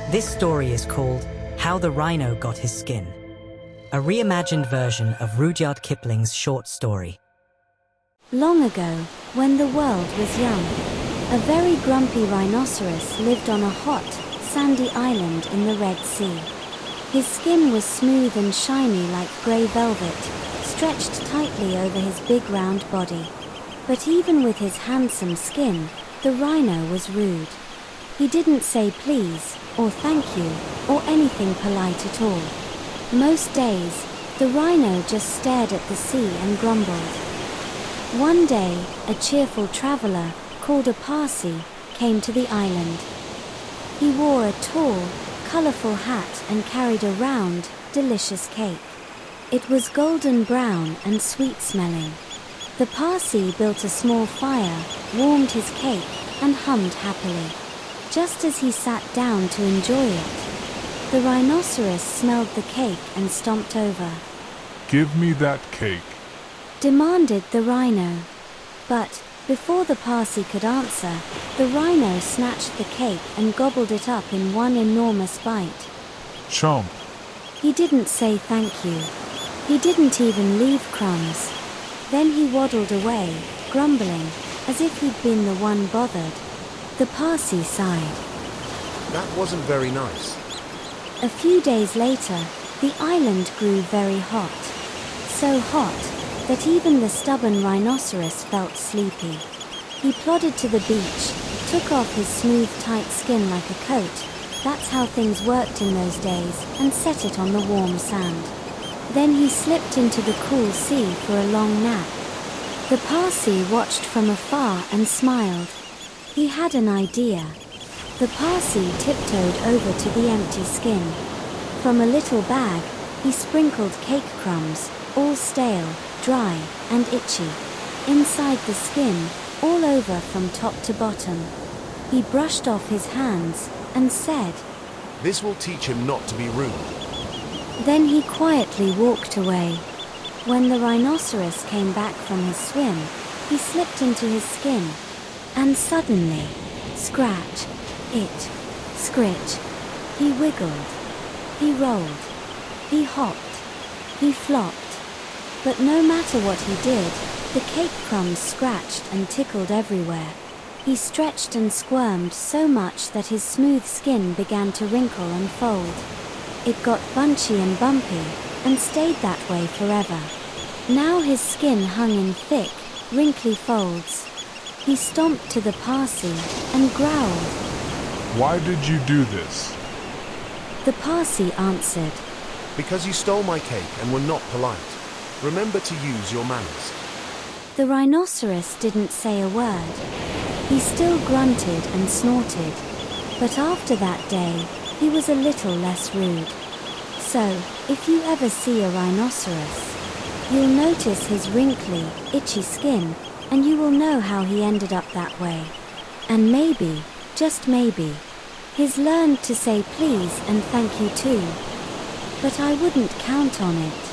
This story is called How the Rhino Got His Skin, a reimagined version of Rudyard Kipling's short story. Long ago, when the world was young, a very grumpy rhinoceros lived on a hot, sandy island in the Red Sea. His skin was smooth and shiny like grey velvet, stretched tightly over his big round body. But even with his handsome skin, the rhino was rude. He didn't say please, or thank you, or anything polite at all. Most days, the rhino just stared at the sea and grumbled. One day, a cheerful traveler, called a Parsi, came to the island. He wore a tall, colourful hat and carried a round, delicious cake. It was golden brown and sweet-smelling. The Parsi built a small fire, warmed his cake, and hummed happily. Just as he sat down to enjoy it, the rhinoceros smelled the cake and stomped over. "Give me that cake," demanded the rhino. But, before the Parsi could answer, the rhino snatched the cake and gobbled it up in one enormous bite. "Chomp." He didn't say thank you. He didn't even leave crumbs. Then he waddled away, grumbling, as if he'd been the one bothered. The Parsi sighed. That wasn't very nice. A few days later, the island grew very hot. So hot that even the stubborn rhinoceros felt sleepy. He plodded to the beach, took off his smooth, tight skin like a coat, that's how things worked in those days, and set it on the warm sand. Then he slipped into the cool sea for a long nap. The Parsi watched from afar and smiled. He had an idea. The Parsi tiptoed over to the empty skin. From a little bag, he sprinkled cake crumbs, all stale, dry, and itchy, inside the skin, all over from top to bottom. He brushed off his hands and said, "This will teach him not to be rude." Then he quietly walked away. When the rhinoceros came back from his swim, he slipped into his skin. And suddenly, scratch, itch, scritch, he wiggled, he rolled, he hopped, he flopped. But no matter what he did, the cake crumbs scratched and tickled everywhere. He stretched and squirmed so much that his smooth skin began to wrinkle and fold. It got bunchy and bumpy, and stayed that way forever. Now his skin hung in thick, wrinkly folds. He stomped to the Parsi and growled. "Why did you do this?" The Parsi answered, "Because you stole my cake and were not polite. Remember to use your manners." The rhinoceros didn't say a word. He still grunted and snorted. But after that day, he was a little less rude. So, if you ever see a rhinoceros, you'll notice his wrinkly, itchy skin, and you will know how he ended up that way. And maybe, just maybe, he's learned to say please and thank you too. But I wouldn't count on it.